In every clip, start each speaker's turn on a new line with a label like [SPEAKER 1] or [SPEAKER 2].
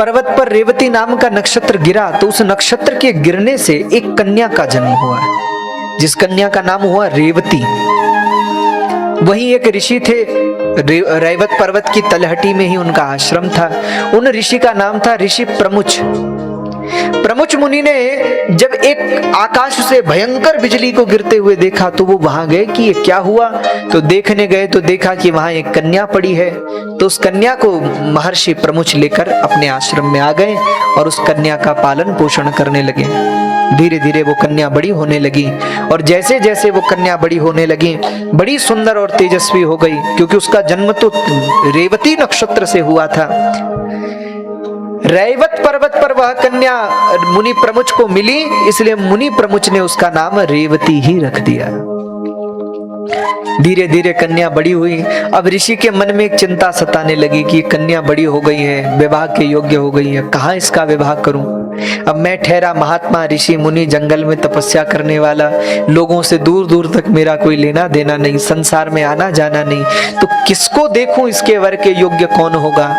[SPEAKER 1] पर्वत पर रेवती नाम का नक्षत्र गिरा तो उस नक्षत्र के गिरने से एक कन्या का जन्म हुआ, जिस कन्या का नाम हुआ रेवती। वहीं एक ऋषि थे, रैवत पर्वत की तलहटी में ही उनका आश्रम था। उन ऋषि का नाम था ऋषि प्रमुच। प्रमुच मुनि ने जब एक आकाश से भयंकर बिजली को गिरते हुए देखा तो वो वहां गए कि ये क्या हुआ। तो देखने गए तो देखा कि वहां एक कन्या पड़ी है। तो उस कन्या को महर्षि प्रमुच लेकर अपने आश्रम में आ गए और उस कन्या का पालन पोषण करने लगे। धीरे धीरे वो कन्या बड़ी होने लगी और जैसे जैसे वो कन्या बड़ी होने लगी, बड़ी सुंदर और तेजस्वी हो गई, क्योंकि उसका जन्म तो रेवती नक्षत्र से हुआ था। रैवत पर्वत पर वह कन्या मुनि प्रमुच को मिली, इसलिए मुनि प्रमुच ने उसका नाम रेवती ही रख दिया। धीरे धीरे कन्या बड़ी हुई। अब ऋषि के मन में एक चिंता सताने लगी कि कन्या बड़ी हो गई है, विवाह के योग्य हो गई है, कहाँ इसका विवाह करूं। अब मैं ठहरा महात्मा ऋषि मुनि, जंगल में तपस्या करने वाला, लोगों से दूर दूर तक मेरा कोई लेना देना नहीं, संसार में आना जाना नहीं, तो किसको देखूं, इसके वर के योग्य कौन होगा।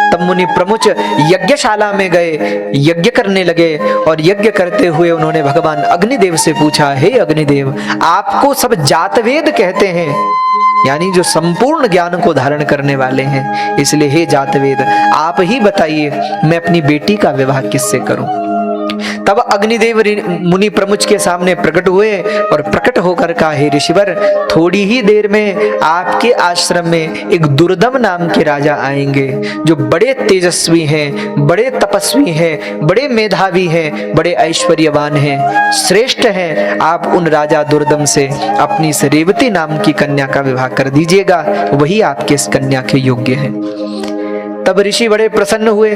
[SPEAKER 1] तब मुनि प्रमुच यज्ञशाला में गए, यज्ञ करने लगे और यज्ञ करते हुए उन्होंने भगवान अग्निदेव से पूछा, हे अग्निदेव, आपको सब जातवेद कहते हैं, यानी जो संपूर्ण ज्ञान को धारण करने वाले हैं, इसलिए हे जातवेद आप ही बताइए मैं अपनी बेटी का विवाह किससे करूं। तब अग्निदेव मुनि प्रमुच के सामने प्रकट हुए और प्रकट होकर कहा, हे ऋषिवर, थोड़ी ही देर में आपके आश्रम में एक दुर्दम नाम के राजा आएंगे, जो बड़े तेजस्वी हैं, बड़े तपस्वी हैं, बड़े मेधावी हैं, बड़े ऐश्वर्यवान हैं, श्रेष्ठ हैं। आप उन राजा दुर्दम से अपनी इस रेवती नाम की कन्या का विवाह कर दीजिएगा, वही आपके इस कन्या के योग्य है। तब ऋषि बड़े प्रसन्न हुए।